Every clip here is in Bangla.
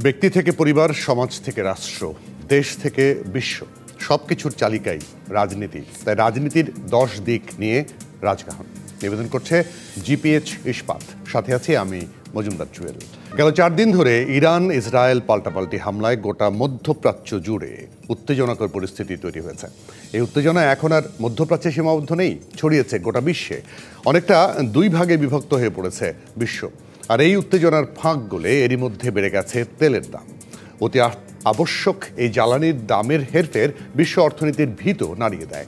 ব্যক্তি থেকে পরিবার, সমাজ থেকে রাষ্ট্র, দেশ থেকে বিশ্ব, সবকিছুর চালিকাই রাজনীতি। তাই রাজনীতির 10 দিক নিয়ে রাজকাহন নিবেদন করছে জিপিএইচ ইস্পাত। সাথে আছি আমি মজুমদার জুয়েল। গেল 4 দিন ধরে ইরান ইসরায়েল পাল্টাপাল্টি হামলায় গোটা মধ্যপ্রাচ্য জুড়ে উত্তেজনাকর পরিস্থিতি তৈরি হয়েছে। এই উত্তেজনা এখন আর মধ্যপ্রাচ্যে সীমাবদ্ধ নেই, ছড়িয়েছে গোটা বিশ্বে। অনেকটা 2 ভাগে বিভক্ত হয়ে পড়েছে বিশ্ব। আর এই উত্তেজনার ফাঁক গলে এরই মধ্যে বেড়ে গেছে তেলের দাম। অতি আবশ্যক এই জ্বালানির দামের হেরফের বিশ্ব অর্থনীতির ভিত নাড়িয়ে দেয়।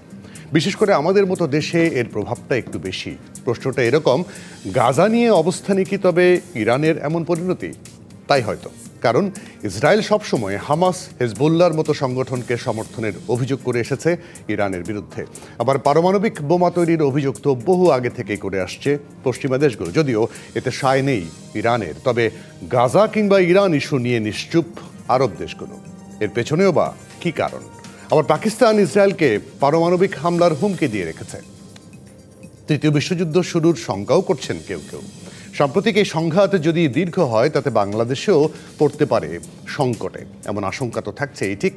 বিশেষ করে আমাদের মতো দেশে এর প্রভাবটা একটু বেশি। প্রশ্নটা এরকম, গাজা নিয়ে অবস্থানে কি তবে ইরানের এমন পরিণতি? তাই হয়তো, কারণ ইসরায়েল সবসময় হামাস, হেজবুল্লাহর মতো সংগঠনকে সমর্থনের অভিযোগ করে এসেছে ইরানের বিরুদ্ধে। আবার পারমাণবিক বোমা তৈরির অভিযোগ তো বহু আগে থেকেই করে আসছে পশ্চিমা দেশগুলো। যদিও এতে সায় নেই ইরানের, তবে গাজা কিংবা ইরান ইস্যু নিয়ে নিশ্চুপ আরব দেশগুলো। এর পেছনেও বা কী কারণ? আবার পাকিস্তান ইসরায়েলকে পারমাণবিক হামলার হুমকি দিয়ে রেখেছে। তৃতীয় বিশ্বযুদ্ধ শুরুর শঙ্কাও করছেন কেউ কেউ। সাম্প্রতিক এই সংঘাত যদি দীর্ঘ হয়, তাতে বাংলাদেশেও পড়তে পারে সংকটে। এমন আশঙ্কা তো থাকছেই। ঠিক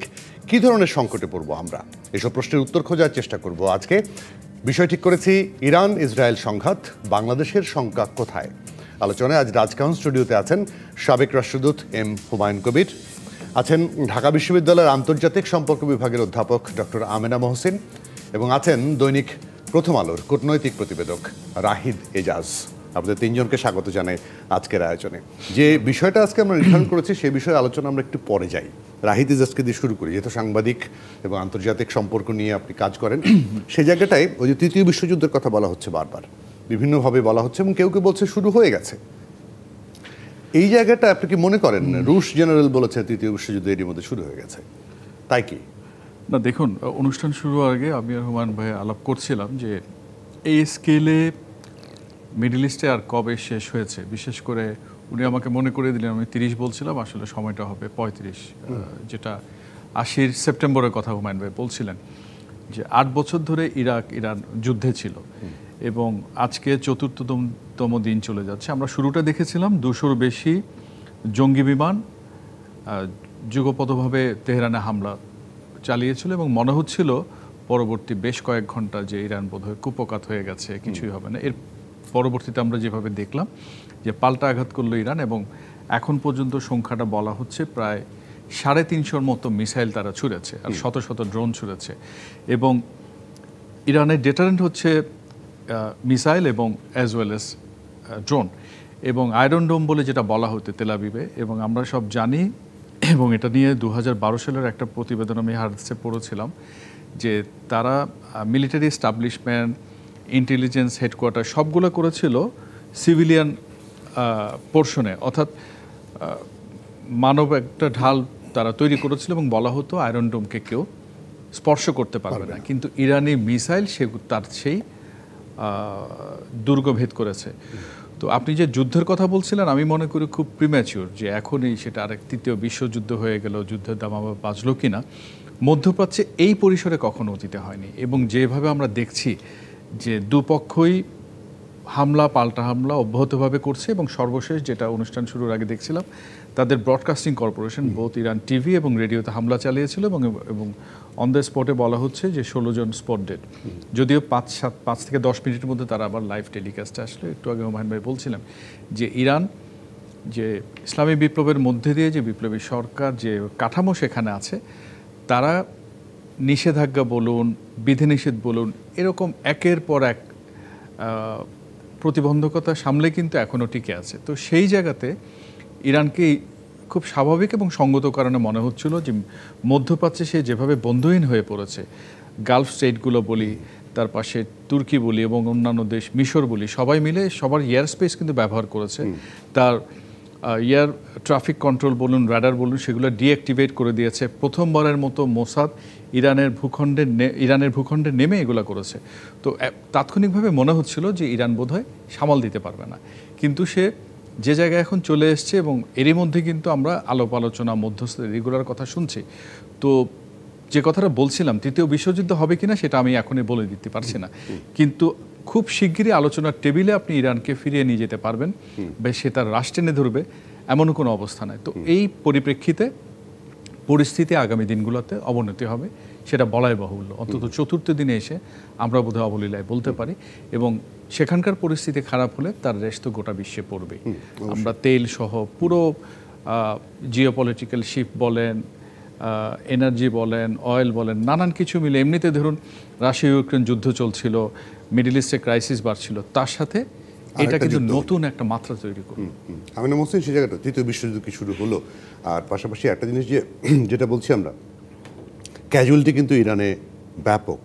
কী ধরনের সংকটে পড়বো আমরা? এসব প্রশ্নের উত্তর খোঁজার চেষ্টা করব আজকে। বিষয় ঠিক করেছি, ইরান ইসরায়েল সংঘাত, বাংলাদেশের শঙ্কা কোথায়? আলোচনায় আজ রাজকাহন স্টুডিওতে আছেন সাবেক রাষ্ট্রদূত এম হুমায়ুন কবির, আছেন ঢাকা বিশ্ববিদ্যালয়ের আন্তর্জাতিক সম্পর্ক বিভাগের অধ্যাপক ডক্টর আমেনা মহসিন, এবং আছেন দৈনিক প্রথম আলোর কূটনৈতিক প্রতিবেদক রাহিদ এজাজ। আপনাদের 3 জনকে স্বাগত জানাই আজকের আয়োজনে। যে বিষয়টা আজকে আমরা নির্ধারণ করেছি সেই বিষয়ে আলোচনা আমরা একটু পরে যাই। রাহিদ এজাজকে দিয়ে শুরু করি, যেহেতু সাংবাদিক এবং আন্তর্জাতিক সম্পর্ক নিয়ে আপনি কাজ করেন। সেই জায়গাটায় ওই যে তৃতীয় বিশ্বযুদ্ধের কথা বলা হচ্ছে, বারবার বিভিন্নভাবে বলা হচ্ছে, এবং কেউ কেউ বলছে শুরু হয়ে গেছে। এই জায়গাটা আপনি কি মনে করেন? রুশ জেনারেল বলেছে তৃতীয় বিশ্বযুদ্ধ এরই মধ্যে শুরু হয়ে গেছে, তাই কি? না, দেখুন, অনুষ্ঠান শুরু আগে আমি আর হুমায়ুন ভাই আলাপ করছিলাম যে এই স্কেলে মিডল ইস্টে আর কবে শেষ হয়েছে। বিশেষ করে উনি আমাকে মনে করে দিলেন, আমি 30 বলছিলাম, আসলে সময়টা হবে 35, যেটা 80 সেপ্টেম্বরের কথা হুমায়ুন ভাই বলছিলেন, যে 8 বছর ধরে ইরান যুদ্ধে ছিল এবং আজকে 4তম দিন চলে যাচ্ছে। আমরা শুরুটা দেখেছিলাম 200-র বেশি জঙ্গি বিমান যুগপথভাবে তেহরানে হামলা চালিয়েছিল এবং মনে হচ্ছিল পরবর্তী বেশ কয়েক ঘন্টা যে ইরান বোধহয় কুপকাত হয়ে গেছে, কিছুই হবে না। এর পরবর্তীতে আমরা যেভাবে দেখলাম যে পাল্টা আঘাত করলো ইরান, এবং এখন পর্যন্ত সংখ্যাটা বলা হচ্ছে প্রায় 350-র মতো মিসাইল তারা ছুঁড়েছে, আর শত শত ড্রোন ছুঁড়েছে। এবং ইরানের ডেটারেন্ট হচ্ছে মিসাইল এবং অ্যাজ ওয়েল এস ড্রোন, এবং আয়রন ডোম বলে যেটা বলা হতো তেল আবিবে। এবং আমরা সব জানি, এবং এটা নিয়ে 2012 সালের একটা প্রতিবেদন আমি হারসে পড়েছিলাম, যে তারা মিলিটারি এস্টাবলিশমেন্ট, ইন্টেলিজেন্স হেডকোয়ার্টার সবগুলো করেছিল সিভিলিয়ান পোর্শনে, অর্থাৎ মানব একটা ঢাল তারা তৈরি করেছিল, এবং বলা হতো আয়রন ডোমকে কেউ স্পর্শ করতে পারবে না। কিন্তু ইরানি মিসাইল তার সেই দুর্গভেদ করেছে। তো আপনি যে যুদ্ধের কথা বলছিলেন, আমি মনে করি খুব প্রিম্যাচিওর যে এখনই সেটা আরেক তৃতীয় বিশ্বযুদ্ধ হয়ে গেল, যুদ্ধের দাম আবার বাঁচল কিনা। মধ্যপ্রাচ্যে এই পরিসরে কখনো অতীতে হয়নি, এবং যেভাবে আমরা দেখছি যে দুপক্ষই হামলা পাল্টা হামলা অব্যাহতভাবে করছে। এবং সর্বশেষ যেটা অনুষ্ঠান শুরুর আগে দেখছিলাম, তাদের broadcasting corporation both Iran TV এবং রেডিওতে হামলা চালিয়েছিল, এবং অন দ্য স্পটে বলা হচ্ছে যে 16 জন স্পট ডেড। যদিও 5 থেকে 10 মিনিটের মধ্যে তারা আবার লাইভ টেলিকাস্টে আসলো। একটু আগে হুমায়ুন ভাই বলছিলাম যে ইরান যে ইসলামী বিপ্লবের মধ্যে দিয়ে যে বিপ্লবী সরকার যে কাঠামো সেখানে আছে, তারা নিষেধাজ্ঞা বলুন, বিধিনিষেধ বলুন, এরকম একের পর এক প্রতিবন্ধকতা সামলে কিন্তু এখনও টিকে আছে। তো সেই জায়গাতে ইরানকে খুব স্বাভাবিক এবং সঙ্গত কারণে মনে হচ্ছিল যে মধ্যপ্রাচ্যে সে যেভাবে বন্ধুহীন হয়ে পড়েছে, গালফ স্টেটগুলো বলি, তার পাশে তুর্কি বলি এবং অন্যান্য দেশ, মিশর বলি, সবাই মিলে সবার এয়ার স্পেস কিন্তু ব্যবহার করেছে। তার এয়ার ট্রাফিক কন্ট্রোল বলুন, রাডার বলুন, সেগুলো ডিঅ্যাক্টিভেট করে দিয়েছে। প্রথমবারের মতো মোসাদ ইরানের ভূখণ্ডে নেমে এগুলো করেছে। তো তাৎক্ষণিকভাবে মনে হচ্ছিল যে ইরান বোধহয় সামাল দিতে পারবে না, কিন্তু সে যে জায়গায় এখন চলে এসছে, এবং এরই মধ্যে কিন্তু আমরা আলাপ আলোচনা, মধ্যস্থ রেগুলার কথা শুনছি। তো যে কথাটা বলছিলাম, তৃতীয় বিশ্বযুদ্ধ হবে কিনা সেটা আমি এখনই বলে দিতে পারছি না, কিন্তু খুব শিগগিরই আলোচনার টেবিলে আপনি ইরানকে ফিরিয়ে নিয়ে যেতে পারবেন, বা সে তার রাষ্ট্র টেনে ধরবে, এমনও কোনো অবস্থা নাই। তো এই পরিপ্রেক্ষিতে পরিস্থিতি আগামী দিনগুলোতে অবনতি হবে, সেটা বলাই বাহুল্য। অন্তত চতুর্থ দিনে এসে আমরা বোধহয় অবলীলায় বলতে পারি, এবং সেখানকার পরিস্থিতি খারাপ হলে তার রেশ তো গোটা বিশ্বে পড়বেই। আমরা তেল সহ পুরো জিওপলিটিক্যাল শিফট বলেন, এনার্জি বলেন, অয়েল বলেন, নানান কিছু মিলে, এমনিতে ধরুন রাশিয়া ইউক্রেন যুদ্ধ চলছিল, মিডল ইস্টে ক্রাইসিস বাড়ছিল, তার সাথে এটা কিন্তু নতুন একটা মাত্রা তৈরি করবে। আমিনা মহসিন, সেই জায়গাটা তৃতীয় বিশ্বযুদ্ধ কি শুরু হলো, আর পাশাপাশি একটা জিনিস যেটা বলছি আমরা, ক্যাজুয়ালিটি কিন্তু ইরানে ব্যাপক,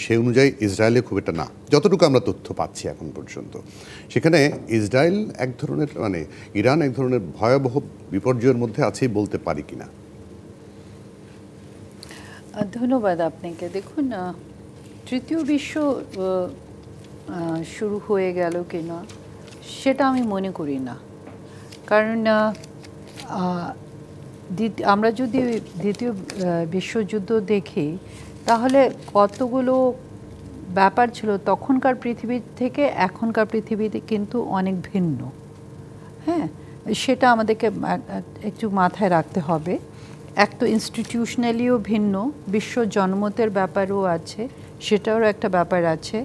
সে অনুযায়ী ইসরায়েলে খুব একটা না, যতটুকু আমরা তথ্য পাচ্ছি এখন পর্যন্ত। সেখানে ইসরায়েল এক ধরনের ইরান এক ধরনের ভয়াবহ বিপর্যয়ের মধ্যে আছেই বলতে পারি কিনা? ধন্যবাদ আপনাকে। দেখুন, তৃতীয় বিশ্ব শুরু হয়ে গেল কিনা সেটা আমি মনে করি না, কারণ আমরা যদি দ্বিতীয় বিশ্বযুদ্ধ দেখি তাহলে কতগুলো ব্যাপার ছিল তখনকার পৃথিবী থেকে এখনকার পৃথিবীতে কিন্তু অনেক ভিন্ন। হ্যাঁ, সেটা আমাদেরকে একটু মাথায় রাখতে হবে। এক তো ইনস্টিটিউশনালিও ভিন্ন, বিশ্ব জনমতের ব্যাপারও আছে, সেটারও একটা ব্যাপার আছে।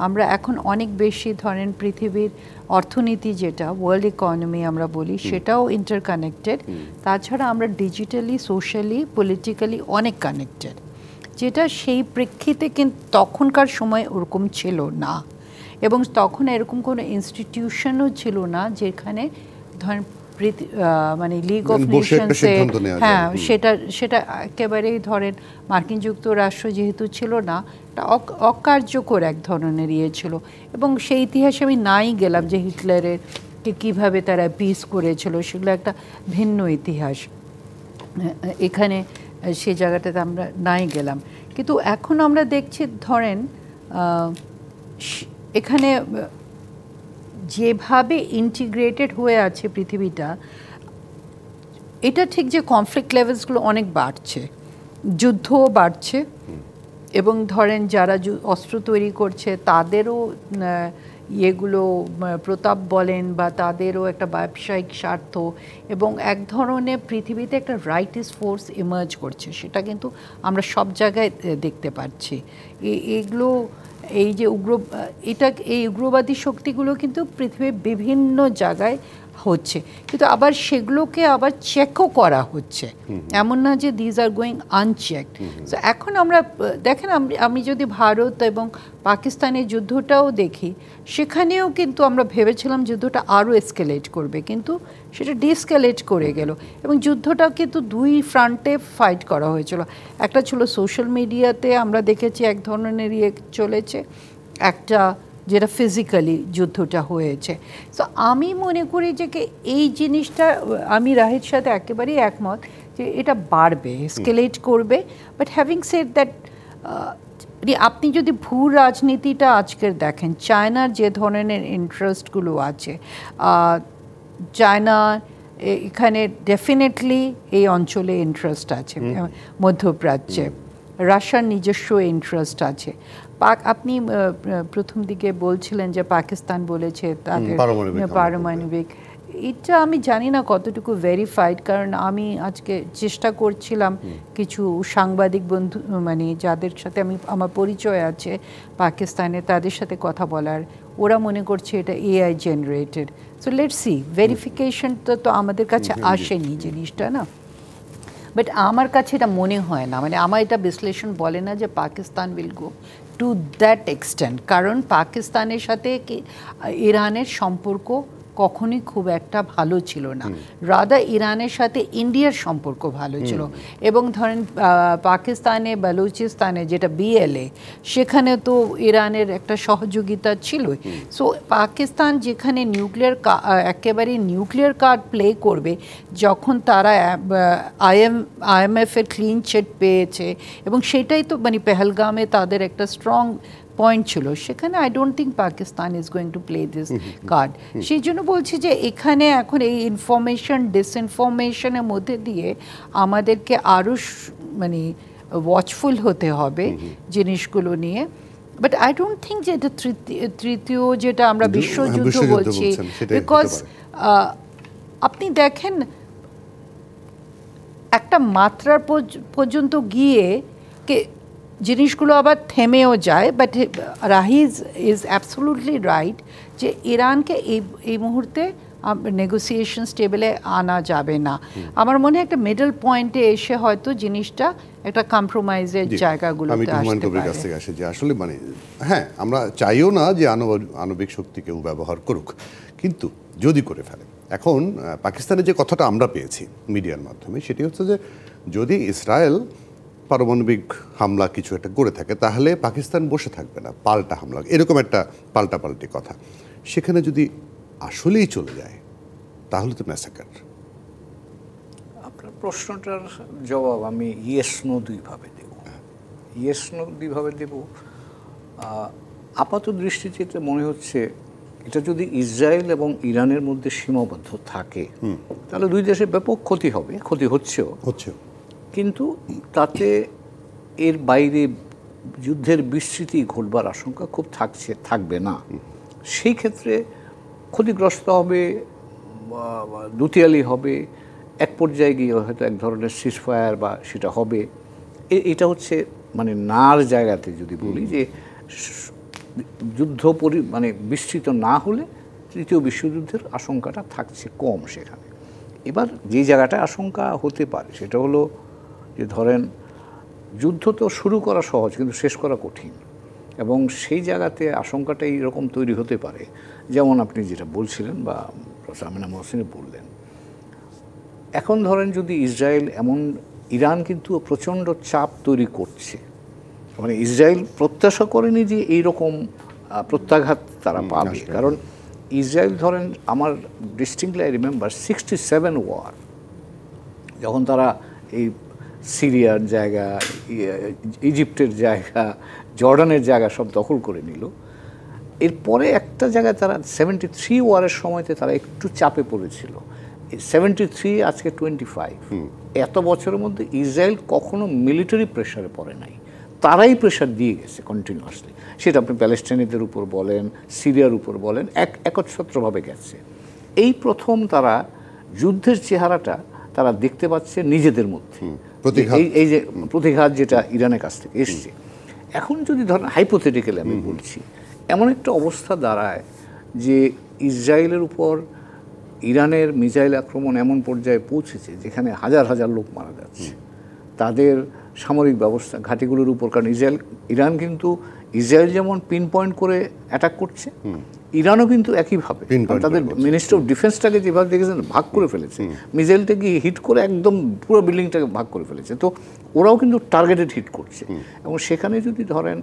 আমরা এখন অনেক বেশি ধরেন পৃথিবীর অর্থনীতি, যেটা ওয়ার্ল্ড ইকোনমি আমরা বলি, সেটাও ইন্টারকানেক্টেড। তাছাড়া আমরা ডিজিটালি, সোশ্যালি, পলিটিক্যালি অনেক কানেক্টেড, যেটা সেই প্রেক্ষিতে কিন্তু তখনকার সময় ওরকম ছিল না, এবং তখন এরকম কোনো ইনস্টিটিউশনও ছিল না যেখানে ধরেন লিগ অফ নেশনসে, হ্যাঁ, সেটা একেবারেই ধরেন মার্কিন যুক্তরাষ্ট্র যেহেতু ছিল না, অকার্যকর এক ধরনের ইয়ে ছিল। এবং সেই ইতিহাসে আমি নাই গেলাম যে হিটলারের কীভাবে তারা পিস করেছিল, সেগুলো একটা ভিন্ন ইতিহাস, এখানে সেই জায়গাটাতে আমরা নাই গেলাম। কিন্তু এখন আমরা দেখছি ধরেন এখানে যেভাবে ইন্টিগ্রেটেড হয়ে আছে পৃথিবীটা, এটা ঠিক যে কনফ্লিক্ট লেভেলসগুলো অনেক বাড়ছে, যুদ্ধও বাড়ছে, এবং ধরেন যারা অস্ত্র তৈরি করছে তাদেরও ইয়েগুলো প্রতাপ বলেন বা তাদেরও একটা ব্যবসায়িক স্বার্থ, এবং এক ধরনের পৃথিবীতে একটা রাইটিস্ট ফোর্স ইমার্জ করছে, সেটা কিন্তু আমরা সব জায়গায় দেখতে পাচ্ছি। এগুলো এই যে এই উগ্রবাদী শক্তিগুলো কিন্তু পৃথিবীর বিভিন্ন জায়গায় হচ্ছে, কিন্তু আবার সেগুলোকে আবার চেকও করা হচ্ছে, এমন না যে these are going unchecked. So এখন আমরা দেখেন, আমি যদি ভারত এবং পাকিস্তানের যুদ্ধটাও দেখি, সেখানেও কিন্তু আমরা ভেবেছিলাম যুদ্ধটা আরও এসকেলেট করবে, কিন্তু সেটা ডিসকেলেট করে গেল, এবং যুদ্ধটা কিন্তু দুই ফ্রন্টে ফাইট করা হয়েছিল। একটা ছিল সোশ্যাল মিডিয়াতে, আমরা দেখেছি এক ধরনের ইয়ে চলেছে, একটা যেটা ফিজিক্যালি যুদ্ধটা হয়েছে। সো আমি মনে করি যে এই জিনিসটা, আমি রাহির সাথে একেবারেই একমত যে এটা বাড়বে, এসকেলেট করবে। বাট হ্যাভিং সেড দ্যাট, আপনি যদি ভূ রাজনীতিটা আজকের দেখেন, চায়নার যে ধরনের ইন্টারেস্টগুলো আছে, চায়না এখানে ডেফিনেটলি এই অঞ্চলে ইন্টারেস্ট আছে, মধ্যপ্রাচ্যে রাশিয়ার নিজস্ব ইন্টারেস্ট আছে। আপনি প্রথম দিকে বলছিলেন যে পাকিস্তান বলেছে তাদের পারমাণবিক, এটা আমি জানি না কতটুকু ভেরিফাইড, কারণ আমি আজকে চেষ্টা করছিলাম কিছু সাংবাদিক বন্ধু যাদের সাথে আমার পরিচয় আছে পাকিস্তানে, তাদের সাথে কথা বলার, ওরা মনে করছে এটা AI generated. So let's see, verification তো আমাদের কাছে আসেনি জিনিসটা না, বাট আমার কাছে এটা মনে হয় না, আমার এটা বিশ্লেষণ বলে না যে Pakistan will go to that extent, কারণ পাকিস্তানের সাথে ইরানের সম্পর্ক কখনোই খুব একটা ভালো ছিল না, রাদা ইরানের সাথে ইন্ডিয়ার সম্পর্ক ভালো ছিল। এবং ধরেন পাকিস্তানে বালুচিস্তানে যেটা বিএলএ, সেখানে তো ইরানের একটা সহযোগিতা ছিল। সো পাকিস্তান যেখানে একেবারে নিউক্লিয়ার কার্ড প্লে করবে, যখন তারা IMF-এর ক্লিন চিট পেয়েছে, এবং সেটাই তো পেহেলগামে তাদের একটা স্ট্রং পয়েন্ট ছিল, সেখানে I don't think Pakistan is going to play this card. সেই জন্য বলছি যে এখানে এখন এই ইনফরমেশন ডিসইনফরমেশনের মধ্যে দিয়ে আমাদেরকে আরও ওয়াচফুল হতে হবে জিনিসগুলো নিয়ে। বাট আই ডোন্ট থিঙ্ক যে এটা তৃতীয় যেটা আমরা বিশ্বযুদ্ধ বলছি, বিকজ আপনি দেখেন একটা মাত্রার পর্যন্ত গিয়ে জিনিসগুলো আবার থেমেও যায়, বাট রাহিজ ইজ অ্যাবসোলুটলি রাইট যে ইরানকে এই মুহূর্তে নেগোসিয়েশনস টেবিলে আনা যাবে না। আমার মনে হয় একটা মিডল পয়েন্টে এসে হয়তো জিনিসটা একটা কম্প্রোমাইজের জায়গাগুলোতে আসতে পারে। যে আসলে মানে হ্যাঁ, আমরা চাইও না যে আণবিক শক্তি কেউ ব্যবহার করুক, কিন্তু যদি করে ফেলে। এখন পাকিস্তানের যে কথাটা আমরা পেয়েছি মিডিয়ার মাধ্যমে, সেটি হচ্ছে যে যদি ইসরায়েল পারমাণবিক হামলা কিছু একটা করে থাকে তাহলে পাকিস্তান বসে থাকবে না, পাল্টা হামলা, এরকম একটা পাল্টাপাল্টি কথা। সেখানে যদি আসলেই চলে যায় তাহলে তো ম্যাসাকার। আপনার প্রশ্নটার জবাব আমি ইয়েস নো দুইভাবে দেব। ইয়েস নো দুইভাবে দেব। আপাত দৃষ্টিতে মনে হচ্ছে এটা যদি ইসরায়েল এবং ইরানের মধ্যে সীমাবদ্ধ থাকে তাহলে দুই দেশের ব্যাপক ক্ষতি হবে, ক্ষতি হচ্ছেও। কিন্তু তাতে এর বাইরে যুদ্ধের বিস্তৃতি ঘটবার আশঙ্কা খুব থাকবে না। সেই ক্ষেত্রে ক্ষতিগ্রস্ত হবে, দুতিয়ালি হবে, এক পর্যায়ে গিয়ে হয়তো এক ধরনের সিজফায়ার বা সেটা হবে। এটা হচ্ছে মানে নার জায়গাতে যদি বলি যে যুদ্ধ মানে বিস্তৃত না হলে তৃতীয় বিশ্বযুদ্ধের আশঙ্কাটা থাকছে কম সেখানে। এবার যে জায়গাটা আশঙ্কা হতে পারে সেটা হলো যে ধরেন যুদ্ধ তো শুরু করা সহজ কিন্তু শেষ করা কঠিন, এবং সেই জায়গাতে আশঙ্কাটা এইরকম তৈরি হতে পারে যেমন আপনি যেটা বলছিলেন বা প্রফেসর আমিনা মহসিন বললেন। এখন ধরেন যদি ইসরায়েল ইরান কিন্তু প্রচণ্ড চাপ তৈরি করছে, মানে ইসরায়েল প্রত্যাশা করেনি যে এইরকম প্রত্যাঘাত তারা পাবে। কারণ ইসরায়েল ধরেন আমার ডিস্টিংক্টলি আই রিমেম্বার 67 ওয়ার, যখন তারা এই সিরিয়ার জায়গা, ইজিপ্টের জায়গা, জর্ডানের জায়গা সব দখল করে নিল। এরপরে একটা জায়গায় তারা 73 ওয়ারের সময়তে তারা একটু চাপে পড়েছিল। 73 আজকে 25, এত বছরের মধ্যে ইসরায়েল কখনো মিলিটারি প্রেশারে পড়ে নাই, তারাই প্রেশার দিয়ে গেছে কন্টিনিউয়াসলি। সেটা আপনি প্যালেস্টাইনিদের উপর বলেন, সিরিয়ার উপর বলেন, একচ্ছত্রভাবে গেছে। এই প্রথম তারা যুদ্ধের চেহারাটা তারা দেখতে পাচ্ছে নিজেদের মধ্যে, এই যে প্রতিঘাত যেটা ইরানের কাছ থেকে এসছে। এখন যদি ধরেন হাইপোথেটিক্যালি আমি বলছি, এমন একটা অবস্থা দাঁড়ায় যে ইসরায়েলের উপর ইরানের মিসাইল আক্রমণ এমন পর্যায়ে পৌঁছেছে যেখানে হাজার হাজার লোক মারা যাচ্ছে, তাদের সামরিক ব্যবস্থা ঘাঁটিগুলোর উপর। কারণ ইরান কিন্তু ইসরায়েল যেমন পিন পয়েন্ট করে অ্যাটাক করছে, ইরানও কিন্তু একইভাবে তাদের মিনিস্ট্রি অফ ডিফেন্সটাকে যেভাবে দেখেছেন ভাগ করে ফেলেছে, মিসাইলটাকে হিট করে একদম পুরো বিল্ডিংটাকে ভাগ করে ফেলেছে। তো ওরাও কিন্তু টার্গেটেড হিট করছে। এবং সেখানে যদি ধরেন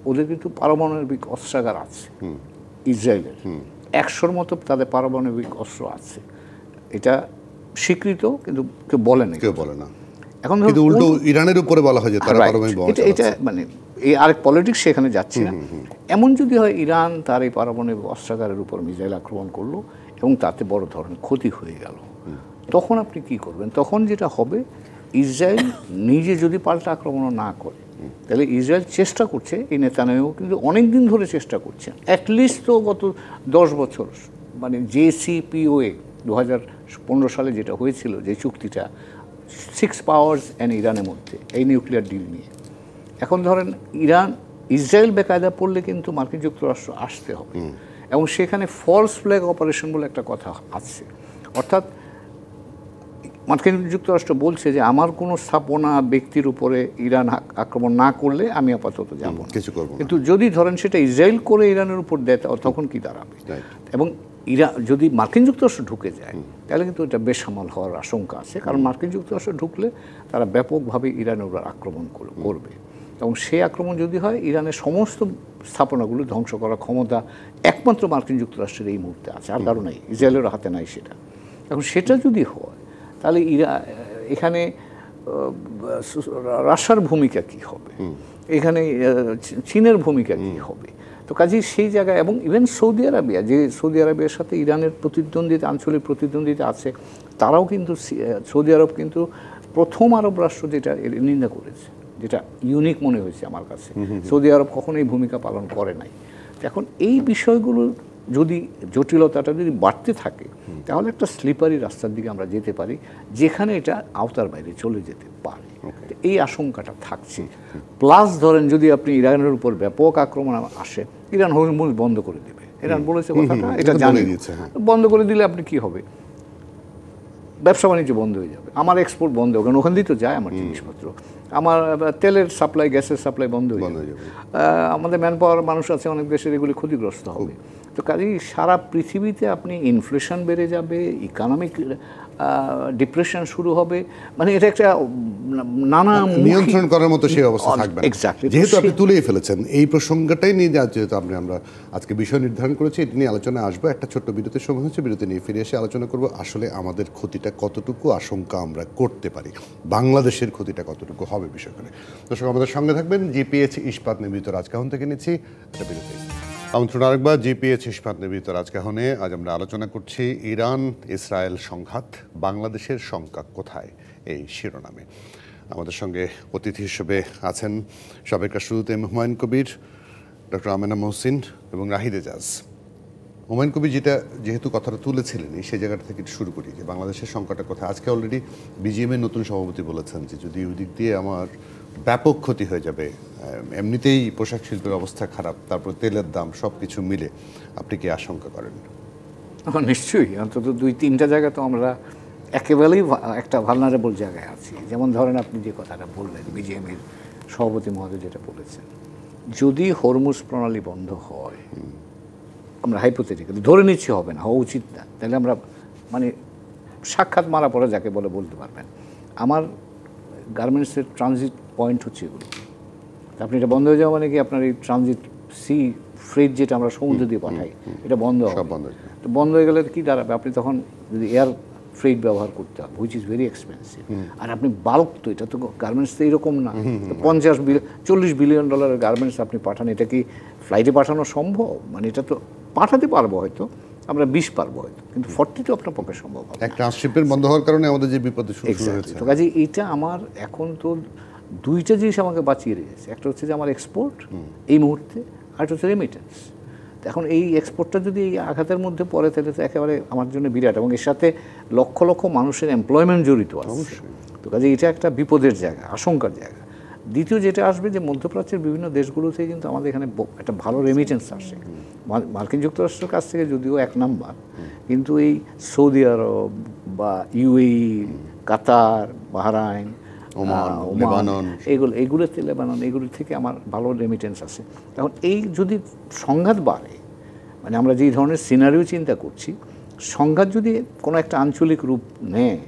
ওদের কিন্তু পারমাণবিক অস্ত্রাগার আছে ইসরায়েলের, 100-র মতো তাদের পারমাণবিক অস্ত্র আছে, এটা স্বীকৃত, কিন্তু কেউ বলে না। এখন উল্টো ইরানের উপরে বলা হয় যে তারা পারমাণবিক এটা মানে এই আরেক পলিটিক্স সেখানে যাচ্ছে না। এমন যদি হয় ইরান তার এই পারমাণবিক অস্ত্রাগারের উপর মিসাইল আক্রমণ করলো এবং তাতে বড় ধরনের ক্ষতি হয়ে গেল, তখন আপনি কি করবেন? তখন যেটা হবে, ইসরায়েল নিজে যদি পাল্টা আক্রমণ না করে, তাহলে ইসরায়েল চেষ্টা করছে, এই নেতানিয়াহু কিন্তু অনেক দিন ধরে চেষ্টা করছেন, অ্যাটলিস্ট তো গত 10 বছর, মানে JCPOA 2015 সালে যেটা হয়েছিল, যে চুক্তিটা 6 পাওয়ার্স অ্যান্ড ইরানের মধ্যে এই নিউক্লিয়ার ডিল নিয়ে। এখন ধরেন ইসরায়েল বেকায়দা পড়লে কিন্তু মার্কিন যুক্তরাষ্ট্র আসতে হবে, এবং সেখানে ফলস ফ্ল্যাগ অপারেশন বলে একটা কথা আছে। অর্থাৎ মার্কিন যুক্তরাষ্ট্র বলছে যে আমার কোনো স্থাপনা ব্যক্তির উপরে ইরান আক্রমণ না করলে আমি আপাতত যাব না, কিন্তু যদি ধরেন সেটা ইসরায়েল করে ইরানের উপর দেয় তখন কি দাঁড়াবে? এবং যদি মার্কিন যুক্তরাষ্ট্র ঢুকে যায় তাহলে কিন্তু এটা বেসামাল হওয়ার আশঙ্কা আছে, কারণ মার্কিন যুক্তরাষ্ট্র ঢুকলে তারা ব্যাপকভাবে ইরানের উপর আক্রমণ করবে, এবং সেই আক্রমণ যদি হয় ইরানের সমস্ত স্থাপনাগুলো ধ্বংস করার ক্ষমতা একমাত্র মার্কিন যুক্তরাষ্ট্রের এই মুহূর্তে আছে, আর কারো নাই, ইসরায়েলের হাতে নাই সেটা। এখন সেটা যদি হয় তাহলে এখানে রাশিয়ার ভূমিকা কি হবে, এখানে চীনের ভূমিকা কি হবে? তো কাজেই সেই জায়গায়, এবং ইভেন সৌদি আরবিয়ার সাথে ইরানের প্রতিদ্বন্দ্বিতা, আঞ্চলিক প্রতিদ্বন্দ্বিতা আছে, তারাও কিন্তু, সৌদি আরব কিন্তু প্রথম আরব রাষ্ট্র যেটা নিন্দা করেছে, যেটা ইউনিক মনে হয়েছে আমার কাছে। সৌদি আরব কখনো এই ভূমিকা পালন করে নাই। এখন এই বিষয়গুলো যদি জটিলতাটা যদি বাড়তে থাকে তাহলে একটা স্লিপারি রাস্তার দিকে আমরা যেতে পারি, যেখানে এটা আওতার বাইরে চলে যেতে পারে। এই আশঙ্কাটা থাকছে। প্লাস ধরেন যদি আপনি ইরানের উপর ব্যাপক আক্রমণ আসে, ইরান হরমুজ বন্ধ করে দেবে। ইরান বলেছে কথাটা, এটা জানি। বন্ধ করে দিলে আপনি কি হবে? ব্যবসা বাণিজ্য বন্ধ হয়ে যাবে, আমার এক্সপোর্ট বন্ধ হবে, কারণ ওখান দিয়ে তো যায় আমার জিনিসপত্র, আমার তেলের সাপ্লাই, গ্যাসের সাপ্লাই বন্ধ হয়ে যাবে, আমাদের ম্যান পাওয়ার মানুষ আছে অনেক দেশের, এগুলি ক্ষতিগ্রস্ত হবে। তো কাজেই সারা পৃথিবীতে আপনি ইনফ্লেশন বেড়ে যাবে, ইকোনমিক ডিপ্রেশন শুরু হবে, মানে এটা একটা নানা নিয়ন্ত্রণ করার মতো সেই অবস্থা থাকবে না। যেহেতু আপনি তুলেই ফেলেছেন এই প্রসঙ্গটাই নিয়ে, যেহেতু আমরা আজকে বিষয় নির্ধারণ করেছি, এটা নিয়ে আলোচনা আসবো। একটা ছোট্ট বিরতির সময় হচ্ছে, বিরতি নিয়ে ফিরে এসে আলোচনা করবো আসলে আমাদের ক্ষতিটা কতটুকু আশঙ্কা আমরা করতে পারি, বাংলাদেশের ক্ষতিটা কতটুকু হবে বিষয় করে। দর্শক আমাদের সঙ্গে থাকবেন। জিপিএইচ ইস্পাত নিবেদিত রাজকাহন থেকে নিচ্ছি একটা বিরতি। আমন্ত্রণ আরেকবার জিপিএইচ ইস্পাত নিবেদিত রাজকাহনে। আজ আমরা আলোচনা করছি ইরান ইসরায়েল সংঘাত, বাংলাদেশের শঙ্কা কোথায়, এই শিরোনামে। আমাদের সঙ্গে অতিথি হিসেবে আছেন সাবেক রাষ্ট্রদূত হুমায়ুন কবির, ডক্টর আমেনা মহসিন এবং রাহিদ এজাজ। হুমায়ুন কবির যেহেতু কথাটা তুলেছিলেন, সেই জায়গাটা থেকে শুরু করি যে বাংলাদেশের সংকটটা কোথায়। আজকে অলরেডি বিজিএমের নতুন সভাপতি বলেছেন যে যদি ওই দিক দিয়ে আমার ব্যাপক ক্ষতি হয়ে যাবে, এমনিতেই পোশাক শিল্পের অবস্থা খারাপ, তারপর তেলের দাম, সব কিছু মিলে আপনি কি আশঙ্কা করেন? নিশ্চয়ই, অন্তত 2-3টা জায়গা তো আমরা একেবারেই একটা ভালনারেবল জায়গায় আছি। যেমন ধরেন আপনি যে কথাটা বললেন, বিজিএমের সভাপতি মহোদয় যেটা বলেছেন, যদি হরমুজ প্রণালী বন্ধ হয়, আমরা হাইপোথেটিক্যালি ধরে নিচ্ছি হবে না, হওয়া উচিত না, তাহলে আমরা মানে সাক্ষাৎ মারা পড়ে যাকে বলতে পারবেন। আমার গার্মেন্টসের ট্রানজিট পয়েন্ট হচ্ছে এগুলো। আপনি এটা বন্ধ হয়ে যাওয়া মানে কি আপনার এই ট্রানজিট সি ফ্রেট যেটা আমরা সমুদ্র দিয়ে পাঠাই, এটা বন্ধ হবে। তো বন্ধ হয়ে গেলে কি দাঁড়াবে? আপনি তখন যদি এয়ার ফ্রেট ব্যবহার করতে হবে, হুইচ ইজ ভেরি এক্সপেন্সিভ। আর আপনি বাল্ক, তো এটা তো গার্মেন্টস তো এরকম না, 40 বিলিয়ন ডলারের গার্মেন্টস আপনি পাঠান, এটা কি ফ্লাইটে পাঠানো সম্ভব? মানে এটা তো পাঠাতে পারবো হয়তো, আমরা 20 পারবো হয়তো, কিন্তু 40 তো আপনার পক্ষে সম্ভব হবে। একটা ট্রান্সশিপমেন্ট বন্ধ হওয়ার কারণে আমাদের যে বিপদ শুরু হয়েছে। তো কাজে এটা আমার এখন তো 2টা জিনিস আমাকে বাঁচিয়ে রেখেছে। একটা হচ্ছে যে আমার এক্সপোর্ট এই মুহূর্তে, আর একটা হচ্ছে রেমিটেন্স। এখন এই এক্সপোর্টটা যদি এই আঘাতের মধ্যে পড়ে, তাহলে তো একেবারে আমার জন্য বিরাট, এবং এর সাথে লক্ষ লক্ষ মানুষের এমপ্লয়মেন্ট জড়িত আছে। তো কাজে এটা একটা বিপদের জায়গা, আশঙ্কার জায়গা। দ্বিতীয় যেটা আসবে, যে মধ্যপ্রাচ্যের বিভিন্ন দেশগুলো থেকে কিন্তু আমাদের এখানে একটা ভালো রেমিটেন্স আসে। মার্কিন যুক্তরাষ্ট্রের কাছ থেকে যদিও 1 নাম্বার, কিন্তু এই সৌদি আরব বা ইউএই, কাতার, বাহরাইন, ওমান, এগুলোতে লেবানন, এগুলোর থেকে আমার ভালো রেমিটেন্স আছে। এখন এই যদি সংঘাত বাড়ে, মানে আমরা যেই ধরনের সিনারিও চিন্তা করছি, সংঘাত যদি কোনো একটা আঞ্চলিক রূপ নেয়,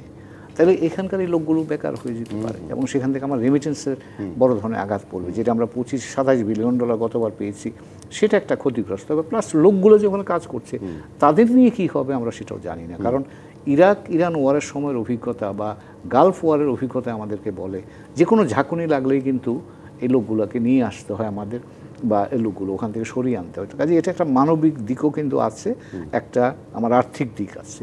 তাহলে এখানকার এই লোকগুলো বেকার হয়ে যেতে পারে, এবং সেখান থেকে আমার রেমিটেন্সের বড় ধরনের আঘাত পড়বে। যেটা আমরা 25-27 বিলিয়ন ডলার গতবার পেয়েছি, সেটা একটা ক্ষতিগ্রস্ত হবে। প্লাস লোকগুলো যখন কাজ করছে, তাদের নিয়ে কী হবে আমরা সেটাও জানি না। কারণ ইরান ওয়ারের সময়ের অভিজ্ঞতা বা গালফ ওয়ারের অভিজ্ঞতা আমাদেরকে বলে, যে কোনো ঝাঁকুনি লাগলেই কিন্তু এই লোকগুলোকে নিয়ে আসতে হয় আমাদের, বা এই লোকগুলো ওখান থেকে সরিয়ে আনতে হয়। কাজে এটা একটা মানবিক দিকও কিন্তু আছে, একটা আমার আর্থিক দিক আছে।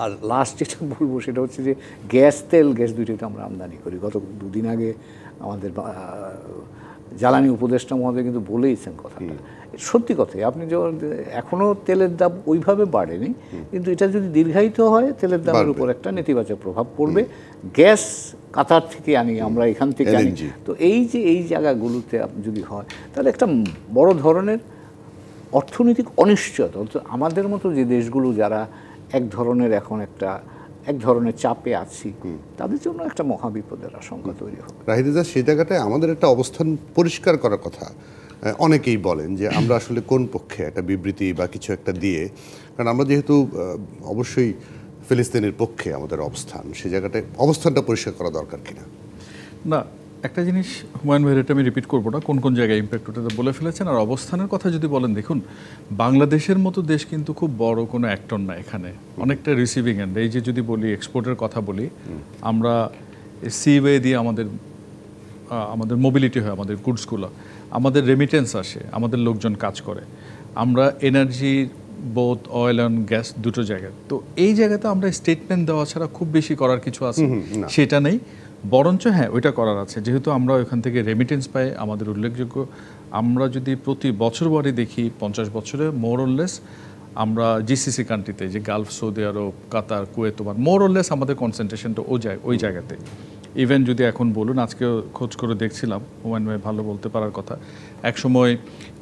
আর লাস্ট যেটা বলবো সেটা হচ্ছে যে গ্যাস, তেল, গ্যাস দুইটাই তো আমরা আমদানি করি। গত 2 দিন আগে আমাদের জ্বালানি উপদেষ্টা মহোদয় কিন্তু বলেইছেন কথাটা, সত্যি কথাই। আপনি যখন এখনও তেলের দাম ওইভাবে বাড়েনি, কিন্তু এটা যদি দীর্ঘায়িত হয়, তেলের দামের উপর একটা নেতিবাচক প্রভাব পড়বে। গ্যাস কাতার থেকে আনি, আমরা এখান থেকে আনি। তো এই জায়গাগুলোতে যদি হয়, তাহলে একটা বড় ধরনের অর্থনৈতিক অনিশ্চয়তা, আমাদের মতো যে দেশগুলো যারা এক ধরনের চাপে আছি, তাদের জন্য একটা মহাবিপদের আশঙ্কা তৈরি হবে। রাহিদা, সেই জায়গাটায় আমাদের একটা অবস্থান পরিষ্কার করার কথা। অনেকেই বলেন যে আমরা আসলে কোন পক্ষে, একটা বিবৃতি বা কিছু একটা দিয়ে, কারণ আমরা যেহেতু অবশ্যই ফিলিস্তিনের পক্ষে আমাদের অবস্থান, সেই জায়গাটায় অবস্থানটা পরিষ্কার করা দরকার কিনা। না, একটা জিনিস হুমায়ুন ভাইয়ের, এটা আমি রিপিট করবো না, কোন কোন জায়গায় ইম্প্যাক্ট ওটা বলে ফেলেছেন। আর অবস্থানের কথা যদি বলেন, দেখুন বাংলাদেশের মতো দেশ কিন্তু খুব বড় কোনো অ্যাক্টর না এখানে, অনেকটা রিসিভিং এন্ড। এই যে যদি বলি এক্সপোর্টের কথা বলি, আমরা সিওয়ে দিয়ে আমাদের মোবিলিটি হয়, আমাদের গুডসগুলো, আমাদের রেমিটেন্স আসে, আমাদের লোকজন কাজ করে, আমরা energy both oil and gas দুটো জায়গায়। তো এই জায়গাতে আমরা স্টেটমেন্ট দেওয়া ছাড়া খুব বেশি করার কিছু আছে সেটা নেই, বরঞ্চ হ্যাঁ ওইটা করার আছে। যেহেতু আমরা ওইখান থেকে রেমিটেন্স পাই, আমাদের উল্লেখযোগ্য আমরা যদি প্রতি বছরবারই দেখি 50 বছরে মোরলেস আমরা জিসিসি কান্ট্রিতে যে গালফ, সৌদি আরব, কাতার, কুয়েত, ওমান মোরলেস আমাদের কনসেন্ট্রেশনটা ওই জায়গাতে। ইভেন যদি এখন বলুন, আজকে খোঁজ করে দেখছিলাম, হুমায়ুন ভাই ভালো বলতে পারার কথা, একসময়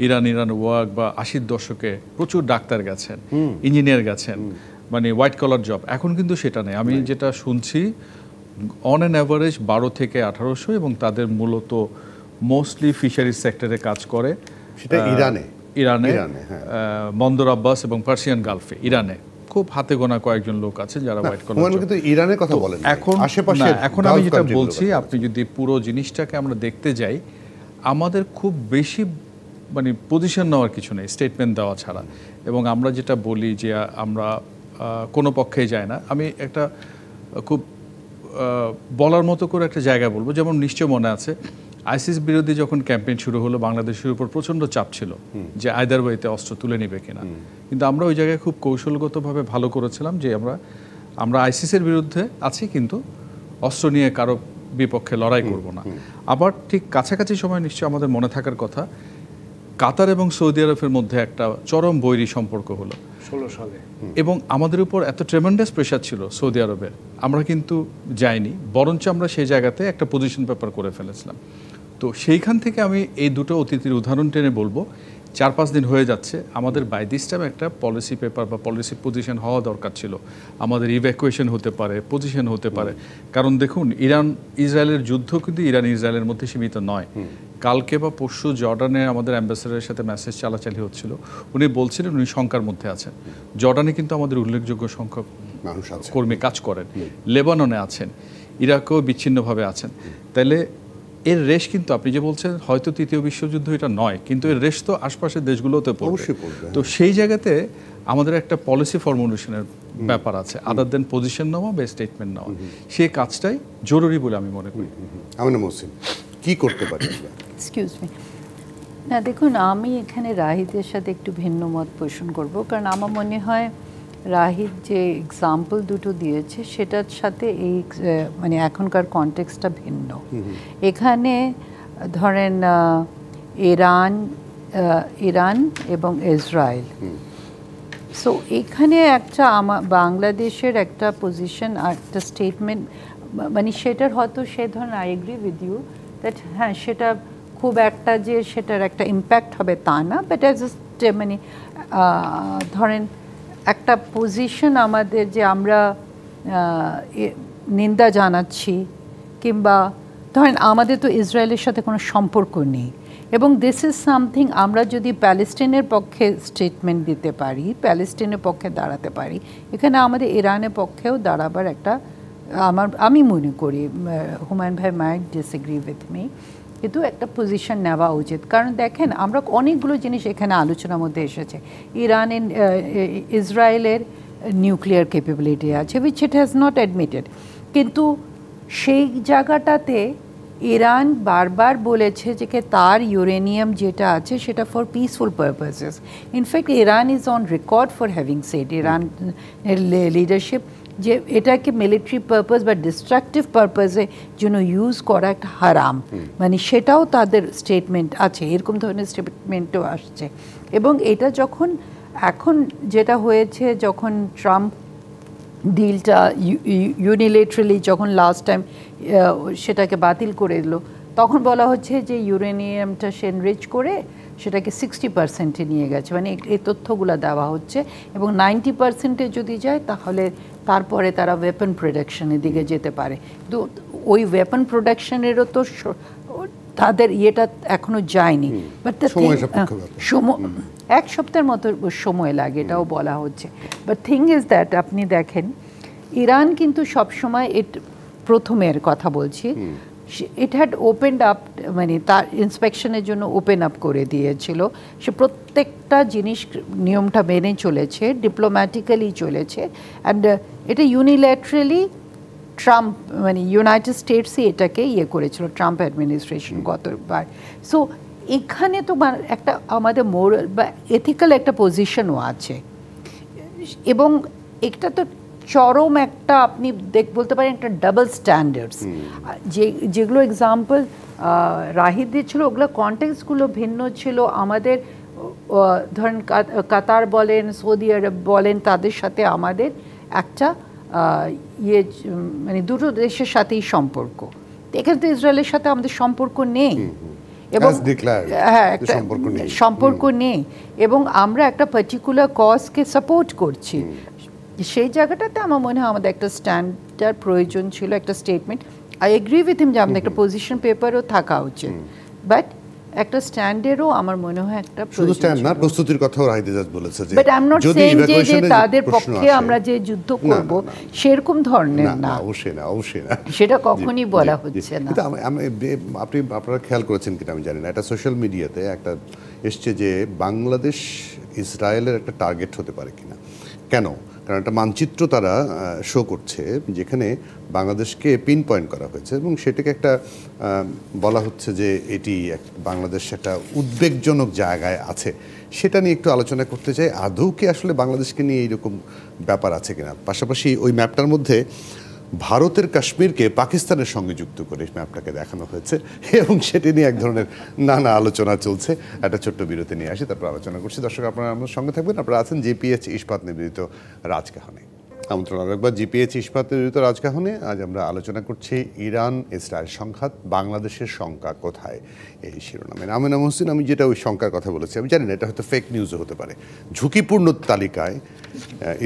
ইরান ওয়ার্ক বা 80-র দশকে প্রচুর ডাক্তার গেছেন, ইঞ্জিনিয়ার গেছেন, মানে হোয়াইট কলার জব। এখন কিন্তু সেটা নেই। আমি যেটা শুনছি অন অ্যান অ্যাভারেজ 12 থেকে 1800, এবং তাদের মূলত মোস্টলি ফিশারিজ সেক্টরে কাজ করে। সেটা ইরানে বন্দর আব্বাস এবং পার্সিয়ান গালফে। ইরানে খুব হাতে গোনা কয়েকজন লোক আছে যারা হোয়াইট কলার। কিন্তু ইরানের কথা বলেন এখন আমি যেটা বলছি, আপনি যদি পুরো জিনিসটাকে আমরা দেখতে যাই, আমাদের খুব বেশি মানে পজিশন নেওয়ার কিছু নেই স্টেটমেন্ট দেওয়া ছাড়া। এবং আমরা যেটা বলি যে আমরা কোনো পক্ষেই যায় না। আমি একটা খুব বলার মতো করে একটা জায়গা বলবো, যেমন নিশ্চয় মনে আছে আইসিস বিরোধী যখন ক্যাম্পেইন শুরু হলো, বাংলাদেশের উপর প্রচণ্ড চাপ ছিল যে আইদার ওয়েতে অস্ত্র তুলে নেবে কিনা। কিন্তু আমরা ওই জায়গায় খুব কৌশলগতভাবে ভালো করেছিলাম যে আমরা আইসিসের বিরুদ্ধে আছি, কিন্তু অস্ত্র নিয়ে কারো বিপক্ষে লড়াই করব না। আবার ঠিক কাছাকাছি সময় নিশ্চয় আমাদের মনে থাকার কথা, কাতার এবং সৌদি আরবের মধ্যে একটা চরম বৈরী সম্পর্ক হলো 16 সালে, এবং আমাদের উপর এত ট্রেমেন্ডাস প্রেশার ছিল সৌদি আরবের, আমরা কিন্তু যাইনি, বরঞ্চ আমরা সেই জায়গাতে একটা পজিশন পেপার করে ফেলেছিলাম। তো সেইখান থেকে আমি এই দুটো অতিথির উদাহরণ টেনে বলবো, 4-5 দিন হয়ে যাচ্ছে, আমাদের বাই দিস টাইম একটা পলিসি পেপার বা পলিসি পজিশন হওয়া দরকার ছিল। আমাদের ইভ্যাকুয়েশন হতে পারে, পজিশন হতে পারে। কারণ দেখুন, ইসরায়েলের যুদ্ধ কিন্তু ইসরায়েলের মধ্যে সীমিত নয়। কালকে বা পরশু জর্ডানে আমাদের অ্যাম্বাসেডারের সাথে মেসেজ চালাচালি হচ্ছিল, উনি বলছিলেন উনি শঙ্কার মধ্যে আছেন। জর্ডানে কিন্তু আমাদের উল্লেখযোগ্য সংখ্যক কর্মী কাজ করেন, লেবাননে আছেন, ইরাকেও বিচ্ছিন্নভাবে আছেন। তাইলে এর রেশ কিন্তু আপনি যে বলছেন হয়তো তৃতীয় বিশ্বযুদ্ধ এটা নয়, কিন্তু এর রেশ তো আশপাশের দেশগুলোতে পড়বে। তো সেই জায়গাতে আমাদের একটা পলিসি ফর্মুলেশনের ব্যাপার আছে, আদার দেন পজিশন নেওয়া বা স্টেটমেন্ট নেওয়া। সেই কাজটাই জরুরি বলে আমি মনে করি। আমিনা মহসিন, কি করতে পারি? এক্সকিউজ মি, না দেখুন, আমি এখানে রাহিদের সাথে একটু ভিন্ন মত পোষণ করব, কারণ আমার মনে হয় রাহিদ যে এক্সাম্পল দুটো দিয়েছে সেটার সাথে এই মানে এখনকার কনটেক্সটটা ভিন্ন। এখানে ধরেন ইরান এবং ইসরায়েল, সো এখানে একটা বাংলাদেশের একটা পজিশন আর একটা স্টেটমেন্ট, মানে সেটার হয়তো সে ধরেন I agree with you that হ্যাঁ সেটা খুব একটা যে সেটার একটা ইম্প্যাক্ট হবে তা না, বাট অ্যাজ মানে ধরেন একটা পজিশন আমাদের যে আমরা নিন্দা জানাচ্ছি, কিংবা ধরেন আমাদের তো ইসরায়েলের সাথে কোনো সম্পর্ক নেই, এবং দিস ইজ সামথিং আমরা যদি প্যালেস্টাইনের পক্ষে স্টেটমেন্ট দিতে পারি, প্যালেস্টাইনের পক্ষে দাঁড়াতে পারি, এখানে আমাদের ইরানের পক্ষেও দাঁড়াবার একটা আমি মনে করি, হুমায়ুন ভাই মাইট ডিসএগ্রি উইথ মি, কিন্তু একটা পজিশন নেওয়া উচিত। কারণ দেখেন, আমরা অনেকগুলো জিনিস এখানে আলোচনার মধ্যে এসেছে। ইসরায়েলের নিউক্লিয়ার ক্যাপাবিলিটি আছে, which it has not admitted, কিন্তু সেই জায়গাটাতে ইরান বারবার বলেছে যে তার ইউরেনিয়াম যেটা আছে সেটা for peaceful purposes. In fact Iran is on record for having said, ইরানের লিডারশিপ, যে এটাকে মিলিটারি পারপাস বা ডিস্ট্রাকটিভ পারপাসে জন্য ইউজ করা একটা হারাম, মানে সেটাও তাদের স্টেটমেন্ট আছে, এরকম ধরনের স্টেটমেন্টও আসছে। এবং এটা যখন এখন যেটা হয়েছে, যখন ট্রাম্প ডিলটা ইউনিলেটারালি যখন লাস্ট টাইম সেটাকে বাতিল করে দিল, তখন বলা হচ্ছে যে ইউরেনিয়ামটা সে এনরিচ করে সেটাকে 60%-এ নিয়ে গেছে, মানে এই তথ্যগুলো দেওয়া হচ্ছে। এবং 90%-এ যদি যায় তাহলে তারপরে তারা ওয়েপন প্রোডাকশনের দিকে যেতে পারে। কিন্তু ওই ওয়েপন প্রোডাকশনেরও তো তাদের ইয়েটা এখনো যায়নি, বাট এক সপ্তাহের মতো সময় লাগে, এটাও বলা হচ্ছে। বাট থিং ইজ দ্যাট আপনি দেখেন, ইরান কিন্তু সবসময় প্রথমের কথা বলছি, ইট হ্যাড ওপেনড আপ, মানে তার ইন্সপেকশনের জন্য ওপেন আপ করে দিয়েছিল। সে প্রত্যেকটা জিনিস নিয়মটা মেনে চলেছে, ডিপ্লোম্যাটিক্যালি চলেছে, অ্যান্ড এটা ইউনিল্যাটারালি ট্রাম্প, মানে ইউনাইটেড স্টেটসই এটাকে করেছিল, ট্রাম্প অ্যাডমিনিস্ট্রেশন গতবার। সো এখানে তো একটা আমাদের মোরাল বা এথিক্যাল একটা পজিশনও আছে, এবং এটা তো চরম একটা আপনি বলতে পারেন একটা ডাবল স্ট্যান্ডার্ডস, যেগুলো এক্সাম্পল রাহিদ দিচ্ছিল ওগুলো কনটেক্সটগুলো ভিন্ন ছিল। আমাদের ধরেন কাতার বলেন, সৌদি আরব বলেন, তাদের সাথে আমাদের একটা মানে দুটো দেশের সাথেই সম্পর্ক। এখানে তো ইসরায়েলের সাথে আমাদের সম্পর্ক নেই, এবং হ্যাঁ একটা সম্পর্ক নেই, এবং আমরা একটা পার্টিকুলার কজকে সাপোর্ট করছি। সেই জায়গাটাতে আমার মনে হয় আমাদের একটা স্ট্যান্ডার প্রয়োজন ছিল, একটা statement. I agree with him যে আমাদের একটা পজিশন পেপারও থাকা উচিত, বাট একটা স্ট্যান্ডেরও আমার মনে হয় একটা শুধু স্ট্যান্ড না, প্রস্তুতির কথাও রাহিদ এজাজ বলেছে যে but I am not saying যে তাদের পক্ষে আমরা যে যুদ্ধ করব সেরকম ধরনের না, অবশ্যই না, অবশ্যই না, সেটা কখনোই বলা হচ্ছে না। কিন্তু আপনারা খেয়াল করেছেন কিনা আমি জানি না, এটা সোশ্যাল মিডিয়াতে একটা এসছে যে বাংলাদেশ ইসরায়েলের একটা টার্গেট হতে পারে কিনা। কেন? কারণ একটা মানচিত্র তারা শো করছে যেখানে বাংলাদেশকে পিন পয়েন্ট করা হয়েছে, এবং সেটাকে একটা বলা হচ্ছে যে এটি বাংলাদেশ একটা উদ্বেগজনক জায়গায় আছে। সেটা নিয়ে একটু আলোচনা করতে চাই, আদৌ কি আসলে বাংলাদেশকে নিয়ে এইরকম ব্যাপার আছে কিনা। পাশাপাশি ওই ম্যাপটার মধ্যে ভারতের কাশ্মীরকে পাকিস্তানের সঙ্গে যুক্ত করে ম্যাপটাকে দেখানো হয়েছে, এবং সেটি নিয়ে এক ধরনের নানা আলোচনা চলছে। একটা ছোট্ট বিরতি নিয়ে আসি, তারপর আলোচনা করছি। দর্শক, আপনারা আমার সঙ্গে থাকবেন। আপনারা আছেন জিপিএইচ ইস্পাত নিবেদিত রাজকাহনে। আমন্ত্রণ আরেকবার জিপিএইচ ইস্পাত নিবেদিত রাজকাহনে। আজ আমরা আলোচনা করছি ইরান ইসরায়েল সংঘাত, বাংলাদেশের শঙ্কা কোথায়, এই শিরোনামে। আমিনা মহসিন, আমি যেটা ওই শঙ্কার কথা বলেছি, আমি জানি না এটা হয়তো ফেক নিউজও হতে পারে, ঝুঁকিপূর্ণ তালিকায়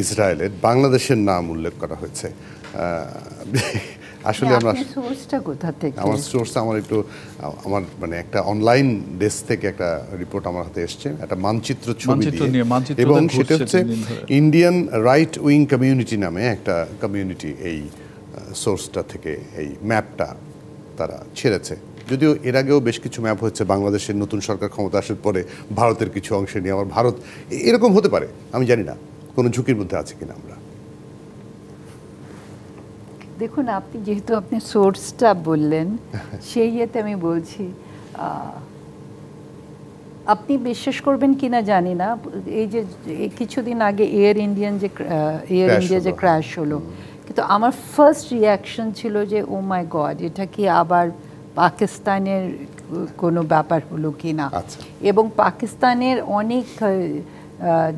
ইসরায়েলের বাংলাদেশের নাম উল্লেখ করা হয়েছে। আসলে আমরা সোর্সটা কোথা থেকে? আমার সোর্স আমার মানে একটা অনলাইন ডেস্ক থেকে একটা রিপোর্ট আমার হাতে এসছে, একটা মানচিত্র ছবি দিয়ে, এবং সেটা হচ্ছে ইন্ডিয়ান রাইট উইং কমিউনিটি নামে একটা কমিউনিটি এই সোর্সটা থেকে এই ম্যাপটা তারা ছেড়েছে। যদিও এর আগেও বেশ কিছু ম্যাপ হচ্ছে বাংলাদেশের নতুন সরকার ক্ষমতা আসার পরে ভারতের কিছু অংশে নিয়ে আমার ভারত, এরকম হতে পারে, আমি জানি না কোনো ঝুঁকির মধ্যে আছে কিনা আমরা। দেখুন, আপনি যেহেতু আপনি সোর্সটা বললেন, সেই ইয়েতে আমি বলছি, আপনি বিশ্বাস করবেন কিনা জানি না, এই যে কিছুদিন আগে এয়ার ইন্ডিয়া যে ক্র্যাশ হলো, কিন্তু আমার ফার্স্ট রিয়াকশন ছিল যে ও মাই গড, এটা কি আবার পাকিস্তানের কোনো ব্যাপার হলো কি না। এবং পাকিস্তানের অনেক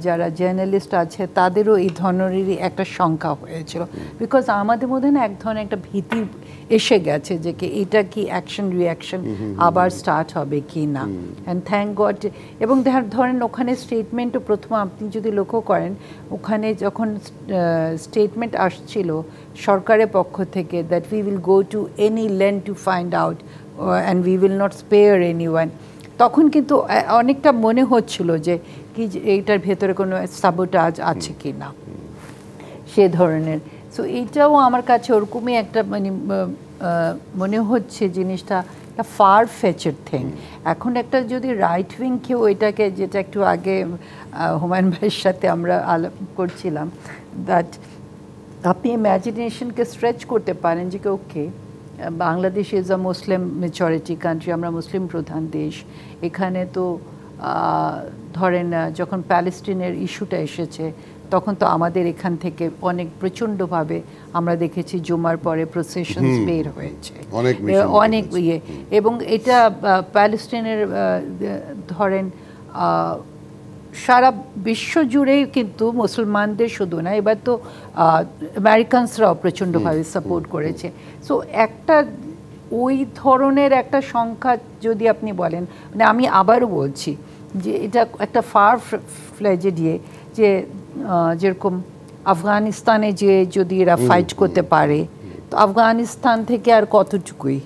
যারা জার্নালিস্ট আছে তাদেরও এই ধরনেরই একটা শঙ্কা হয়েছিল, বিকজ আমাদের মধ্যে না এক ধরনের একটা ভীতি এসে গেছে যে এটা কি অ্যাকশন রিয়াকশন আবার স্টার্ট হবে কি না। অ্যান্ড থ্যাংক গড, এবং ধরেন ওখানে স্টেটমেন্টও প্রথম আপনি যদি লক্ষ্য করেন, ওখানে যখন স্টেটমেন্ট আসছিল সরকারের পক্ষ থেকে that we will go to any length to find out and we will not spare anyone, তখন কিন্তু অনেকটা মনে হচ্ছিল যে কি এইটার ভেতরে কোনো সাবোটাজ আছে কি না, সে ধরনের। সো এইটাও আমার কাছে ওরকমই একটা মানে মনে হচ্ছে জিনিসটা একটা ফার ফেচেড থিং। এখন একটা যদি রাইট উইং কেউ এটাকে, যেটা একটু আগে হুমায়ুন ভাইয়ের সাথে আমরা আলাপ করছিলাম, দ্যাট আপনি ইম্যাজিনেশনকে স্ট্রেচ করতে পারেন যে okay, Bangladesh is a Muslim majority country, আমরা মুসলিম প্রধান দেশ, এখানে তো ধরেন যখন প্যালেস্টিনের ইস্যুটা এসেছে তখন তো আমাদের এখান থেকে অনেক প্রচণ্ডভাবে আমরা দেখেছি জুমার পরে প্রসেশনস বের হয়েছে অনেক ইয়ে, এবং এটা প্যালেস্টিনের ধরেন সারা বিশ্ব জুড়েই কিন্তু মুসলমানদের শুধু না, এবার তো আমেরিকানসরাও প্রচণ্ডভাবে সাপোর্ট করেছে। সো একটা ওই ধরনের একটা সংখ্যা যদি আপনি বলেন, মানে আমি আবারও বলছি যে এটা একটা ফার ফ্লেজেড ইয়ে, যে যেরকম আফগানিস্তানে যে যদি এরা ফাইট করতে পারে, তো আফগানিস্তান থেকে আর কতটুকুই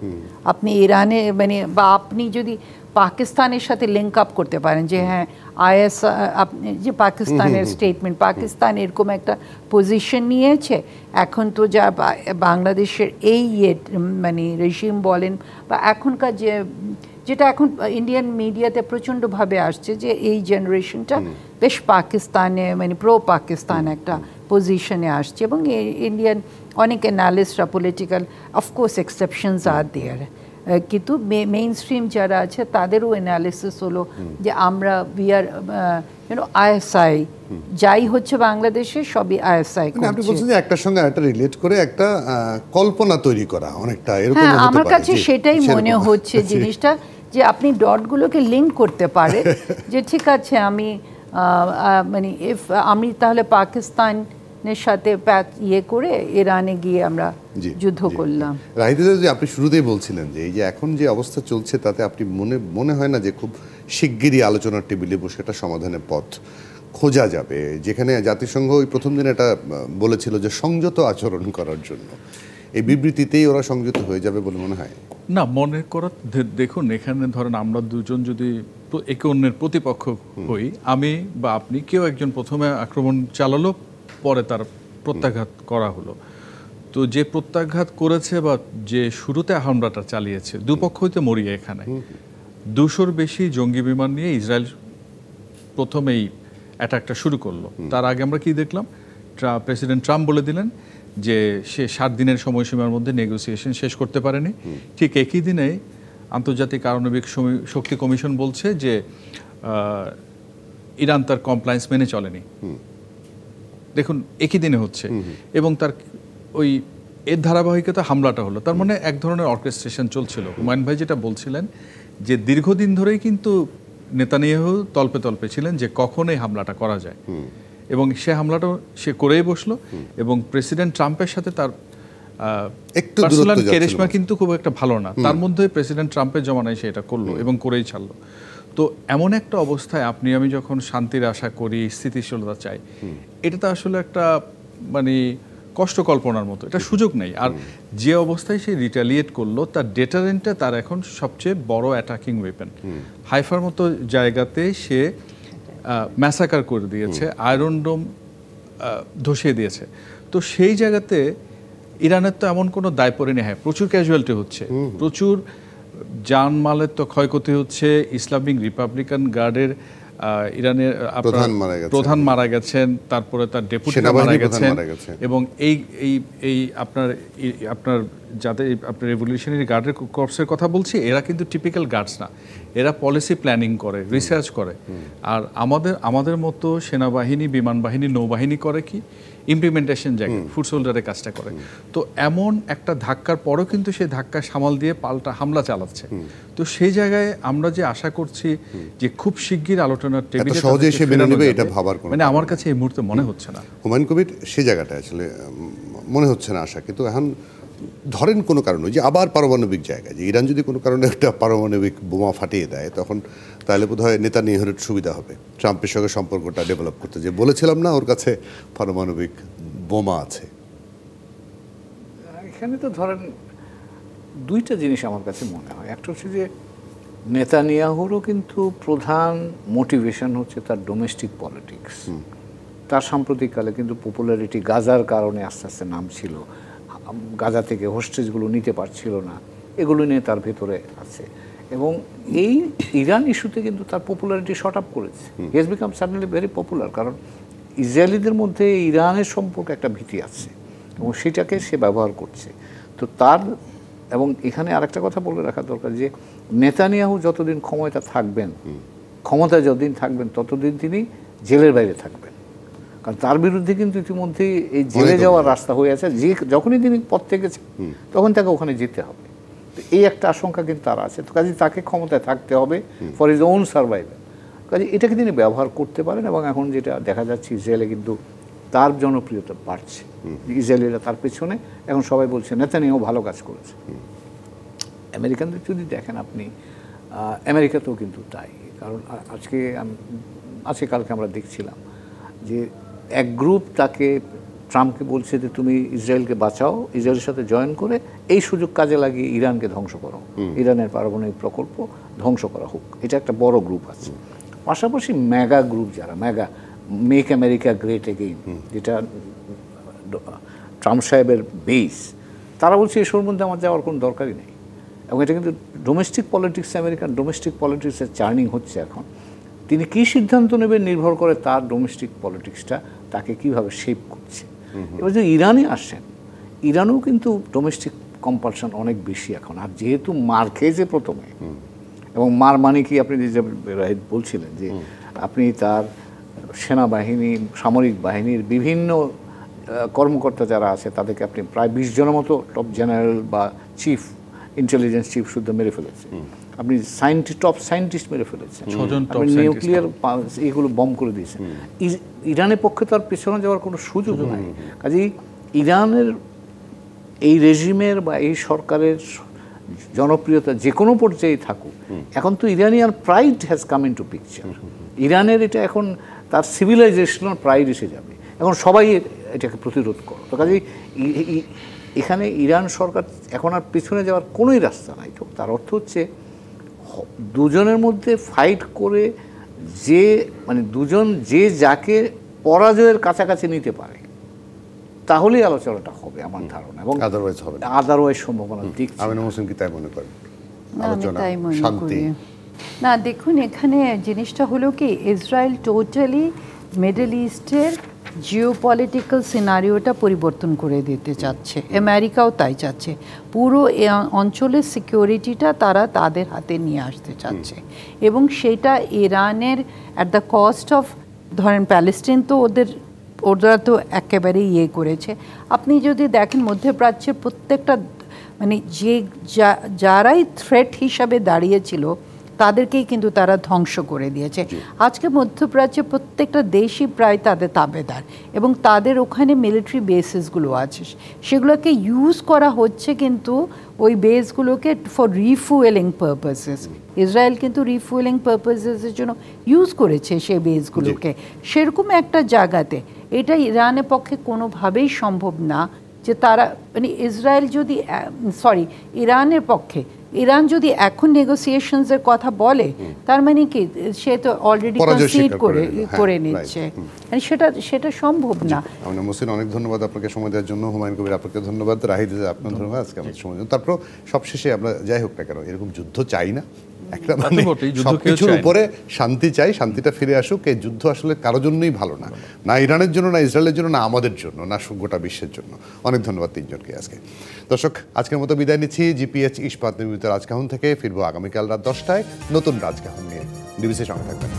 আপনি ইরানে মানে, বা আপনি যদি পাকিস্তানের সাথে লিঙ্ক আপ করতে পারেন যে হ্যাঁ আইএস, আপনি যে পাকিস্তানের স্টেটমেন্ট, পাকিস্তান এরকম একটা পজিশন নিয়েছে, এখন তো যা বাংলাদেশের এই মানে রেজিম বলেন বা এখনকার যেটা এখন ইন্ডিয়ান মিডিয়াতে প্রচণ্ডভাবে আসছে যে এই জেনারেশনটা বেশ পাকিস্তানে মানে প্রো পাকিস্তান একটা পজিশনে আসছে, এবং ইন্ডিয়ান অনেক অ্যানালিস্টরা পলিটিক্যাল, অফকোর্স এক্সেপশনস আর দেয়ার, কিন্তু মেইন স্ট্রিম যারা আছে তাদেরও অ্যানালিসিস হলো যে আমরা উই আর আইএসআই যাই হচ্ছে বাংলাদেশে সবই আইএসআই মানে আপনি বলছেন যে একটার সঙ্গে একটা রিলেট করে একটা কল্পনা তৈরি করা অনেকটা এরকম হতে পারে। আমার কাছে সেটাই মনে হচ্ছে জিনিসটা, যে আপনি ডটগুলোকে লিঙ্ক করতে পারে যে ঠিক আছে আমি মানে আমি তাহলে পাকিস্তানের সাথে ইয়ে করে ইরানে গিয়ে আমরা যুদ্ধ করলাম। রাহিদা, যে আপনি শুরুতেই বলছিলেন যে এই যে এখন যে অবস্থা চলছে তাতে আপনি মনে হয় না যে খুব শিগগিরই আলোচনার টেবিলে বসে একটা সমাধানের পথ খোঁজা যাবে, যেখানে জাতিসংঘ ওই প্রথম দিন এটা বলেছিল যে সংযত আচরণ করার জন্য, এই বিবৃতিতেই ওরা সংযত হয়ে যাবে বলে মনে হয় না? মনে করা, দেখুন এখানে ধরেন আমরা দুজন যদি একে অন্যের প্রতিপক্ষ হই, আমি বা আপনি, কেউ একজন প্রথমে আক্রমণ চালালো, পরে তার প্রত্যাঘাত করা হলো, তো যে প্রত্যাঘাত করেছে বা যে শুরুতে হামলাটা চালিয়েছে দুপক্ষ হইতে মরিয়ে এখানে 200-র বেশি জঙ্গি বিমান নিয়ে ইসরায়েল প্রথমেই অ্যাটাকটা শুরু করলো। তার আগে আমরা কি দেখলাম? প্রেসিডেন্ট ট্রাম্প বলে দিলেন যে সে 7 দিনের সময়সীমার মধ্যে নেগোসিয়েশন শেষ করতে পারেনি। ঠিক একই দিনে আন্তর্জাতিক আণবিক শক্তি কমিশন বলছে যে ইরান তার কমপ্লায়েন্স মেনে চলেনি। দেখুন একই দিনে হচ্ছে, এবং তার ওই এর ধারাবাহিকতা হামলাটা হলো। তার মানে এক ধরনের অর্কেস্ট্রেশন চলছিল। হুমায়ুন ভাই যেটা বলছিলেন যে দীর্ঘদিন ধরেই কিন্তু নেতানিয়াহু তল্পে তল্পে ছিলেন যে কখন এই হামলাটা করা যায়, এবং সে হামলাটা সে করেই বসলো। এবং প্রেসিডেন্ট ট্রাম্পের সাথে তার পার্সোনাল ক্যারিশমা কিন্তু খুব একটা ভালো না, তার মধ্যে প্রেসিডেন্ট ট্রাম্পের জমানায় সে এটা করলো এবং করেই ছাড়লো। তো এমন একটা অবস্থায় আপনি আমি যখন শান্তির আশা করি, স্থিতিশীলতা চাই, এটা তো আসলে একটা মানে কষ্ট কল্পনার মতো, এটা সুযোগ নেই। আর যে অবস্থায় সে রিটালিয়েট করলো, তার ডেটারেন্টে তার এখন সবচেয়ে বড় অ্যাটাকিং ওয়েপেন। হাইফার মতো জায়গাতে সে ম্যাসাকার করে দিয়েছে, আয়রন ডোম ধসিয়ে দিয়েছে। তো সেই জায়গাতে ইরানের তো এমন কোনো দায় পড়ে নেই। হ্যাঁ, প্রচুর ক্যাজুয়ালিটি হচ্ছে, প্রচুর জানমালের তো ক্ষয়ক্ষতি হচ্ছে। ইসলামিক রিপাবলিকান গার্ডের ইরানের প্রধান মারা গেছেন, তারপরে তার ডেপুটি মারা গেছেন, এবং এই আপনার যাতে আপনার রেভলিউশনারি গার্ডের কর্পসের কথা বলছি, এরা কিন্তু টিপিক্যাল গার্ডস না, এরা পলিসি প্ল্যানিং করে, রিসার্চ করে। আর আমাদের মতো সেনাবাহিনী, বিমান বাহিনী, নৌবাহিনী করে কি ইমপ্লিমেন্টেশন জায়গায় ফুড সোল্ডারের কাজটা করে। তো এমন একটা ধাক্কার পরও কিন্তু সেই ধাক্কা সামাল দিয়ে পাল্টা হামলা চালাচ্ছে। তো সেই জায়গায় আমরা যে আশা করছি যে খুব শিগগির আলোচনার টেবিলে সহজে এসে মেনে নেবে, এটা ভাবার মানে আমার কাছে এই মুহূর্তে মনে হচ্ছে না। হুমায়ুন কবির, সেই জায়গাটা আসলে মনে হচ্ছে না আশা। কিন্তু এখন ধরেন কোনো কারণে যে আবার পারমাণবিক জায়গায়, যে ইরান যদি কোনো কারণে একটা পারমাণবিক বোমা ফাটিয়ে দেয়, তখন তাহলে বোধহয় নেতানিয়াহুর সুবিধা হবে ট্রাম্পের সঙ্গে সম্পর্কটা ডেভেলপ করতে। যে বলেছিলাম না, ওর কাছে পারমাণবিক বোমা আছে। এখানে তো ধরেন দুইটা জিনিস আমার কাছে মনে হয়। একটা হচ্ছে যে নেতানিয়াহুরও কিন্তু প্রধান মোটিভেশন হচ্ছে তার ডোমেস্টিক পলিটিক্স। তার সাম্প্রতিককালে কিন্তু পপুলারিটি গাজার কারণে আস্তে আস্তে নামছিল, গাজা থেকে হোস্টেজগুলো নিতে পারছিল না, এগুলো নিয়ে তার ভেতরে আছে। এবং এই ইরান ইস্যুতে কিন্তু তার পপুলারিটি শর্ট আপ করেছে। He has become suddenly very popular, কারণ ইসরায়েলিদের মধ্যে ইরানের সম্পর্কে একটা ভীতি আছে এবং সেটাকে সে ব্যবহার করছে। তো তার, এবং এখানে আরেকটা কথা বলে রাখা দরকার যে নেতানিয়াহু যতদিন ক্ষমতায় যতদিন থাকবেন ততদিন তিনি জেলের বাইরে থাকবেন, কারণ তার বিরুদ্ধে কিন্তু ইতিমধ্যেই এই জেলে যাওয়ার রাস্তা হয়ে আছে। যে যখনই তিনি পদ থেকে তখন তাকে ওখানে যেতে হবে। তো এই একটা আশঙ্কা কিন্তু তার আছে। তো কাজে তাকে ক্ষমতায় থাকতে হবে ফর হিজ ওন সার্ভাইভাল। কাজে এটাকে তিনি ব্যবহার করতে পারেন। এবং এখন যেটা দেখা যাচ্ছে, ইসরায়েলে কিন্তু তার জনপ্রিয়তা বাড়ছে, ইসরায়েলিরা তার পেছনে। এখন সবাই বলছে নেতানিয়াহু ভালো কাজ করেছে। আমেরিকানদের যদি দেখেন আপনি, আমেরিকাতেও কিন্তু তাই। কারণ আজকে কালকে আমরা দেখছিলাম যে এক গ্রুপ তাকে, ট্রাম্পকে বলছে যে তুমি ইসরায়েলকে বাঁচাও, ইসরায়েলের সাথে জয়েন করে এই সুযোগ কাজে লাগিয়ে ইরানকে ধ্বংস করো, ইরানের পারমাণবিক প্রকল্প ধ্বংস করা হোক। এটা একটা বড় গ্রুপ আছে। পাশাপাশি মেগা গ্রুপ যারা মেক আমেরিকা গ্রেট এগেইন, যেটা ট্রাম্প সাহেবের বেস, তারা বলছে এসবের মধ্যে আমার যাওয়ার কোনো দরকারই নেই। এবং এটা কিন্তু ডোমেস্টিক পলিটিক্স, আমেরিকান ডোমেস্টিক পলিটিক্সের চার্নিং হচ্ছে এখন। তিনি কী সিদ্ধান্ত নেবেন নির্ভর করে তার ডোমেস্টিক পলিটিক্সটা তাকে কীভাবে শেপ করছে। এবার যদি ইরানে আসেন, ইরানও কিন্তু ডোমেস্টিক কম্পালশন অনেক বেশি এখন। আর যেহেতু মার খেয়েছে প্রথমে, এবং মার মানে কি আপনি যে রাহিদ বলছিলেন যে আপনি তার সেনাবাহিনী, সামরিক বাহিনীর বিভিন্ন কর্মকর্তা যারা আছে তাদেরকে আপনি প্রায় 20 জনের মতো টপ জেনারেল বা চিফ ইন্টেলিজেন্স চিফ শুদ্ধ মেরে ফেলেছে। আপনি টপ সায়েন্টিস্ট মেরে ফেলেছেন, আপনি নিউক্লিয়ার এইগুলো বম করে দিয়েছেন। ইরানের পক্ষে তো আর পেছনে যাওয়ার কোনো সুযোগ নাই। কাজেই ইরানের এই রেজিমের বা এই সরকারের জনপ্রিয়তা যে কোনো পর্যায়ে থাকুক, এখন তো Iranian pride has come into picture. ইরানের এটা এখন তার সিভিলাইজেশনাল প্রাইড এসে যাবে, এখন সবাই এটাকে প্রতিরোধ করো। তো কাজেই এখানে ইরান সরকার এখন আর পিছনে যাওয়ার কোনোই রাস্তা নাই। তো তার অর্থ হচ্ছে দুজনের মধ্যে ফাইট করে যে মানে দুজন যে যাকে পরাজয়ের কাছাকাছি নিতে পারে তাহলেই আলোচনাটা হবে আমার ধারণা, এবং আদারওয়াইজ হবে না, আদারওয়াইজ সম্ভাবনা দেখছি। আমিনুল হোসেন কি তাই মনে করেন? আলোচনা শান্তি না, দেখুন এখানে জিনিসটা হলো কি, ইসরায়েল টোটালি মিডল ইস্টের জিওপলিটিক্যাল সিনারিওটা পরিবর্তন করে দিতে চাচ্ছে, আমেরিকাও তাই চাচ্ছে। পুরো অঞ্চলের সিকিউরিটিটা তারা তাদের হাতে নিয়ে আসতে চাচ্ছে, এবং সেটা ইরানের অ্যাট দ্য কস্ট অফ, ধরেন প্যালেস্টাইন তো ওরা তো একেবারে ইয়ে করেছে। আপনি যদি দেখেন মধ্যপ্রাচ্যের প্রত্যেকটা মানে যারাই থ্রেট হিসাবে দাঁড়িয়েছিল তাদেরকেই কিন্তু তারা ধ্বংস করে দিয়েছে। আজকে মধ্যপ্রাচ্যে প্রত্যেকটা দেশই প্রায় তাদের তাবেদার, এবং তাদের ওখানে মিলিটারি বেসেসগুলো আছে, সেগুলোকে ইউজ করা হচ্ছে কিন্তু ওই বেসগুলোকে ফর রিফুয়েলিং পারপাসেস। ইসরায়েল কিন্তু রিফুয়েলিং পারপাসেসের জন্য ইউজ করেছে সেই বেসগুলোকে। সেরকম একটা জায়গাতে এটা ইরানের পক্ষে কোনোভাবেই সম্ভব না যে তারা মানে ইসরায়েল যদি ইরানের পক্ষে ইরান যদি এখন নেগোসিয়েশনসের কথা বলে, তার মানে কি সে তো অলরেডি কনসিড করে নিচ্ছে, সেটা সম্ভব না। আমরা মুসলিম অনেক ধন্যবাদ আপনাকে সময় দেওয়ার জন্য, হুমায়ুন কবির আপনাকে ধন্যবাদ, রাহিদ আপনার ধন্যবাদ আজকে আমাদের সময় জন্য। তারপর সবশেষে আমরা যাই হোক না কেন এরকম যুদ্ধ চাই না, একটা মানে সবকিছুর উপরে শান্তি চাই, শান্তিটা ফিরে আসুক। এই যুদ্ধ আসলে কারোর জন্যই ভালো না, না ইরানের জন্য, না ইসরায়েলের জন্য, না আমাদের জন্য, না গোটা বিশ্বের জন্য। অনেক ধন্যবাদ তিনজনকে আজকে। দর্শক, আজকের মতো বিদায় নিচ্ছি জিপিএইচ ইস্পাত নির্মিত রাজকাহন থেকে। ফিরবো আগামীকাল রাত 10টায় নতুন রাজকাহন নিয়ে। ডিবিসির সঙ্গে থাকবেন।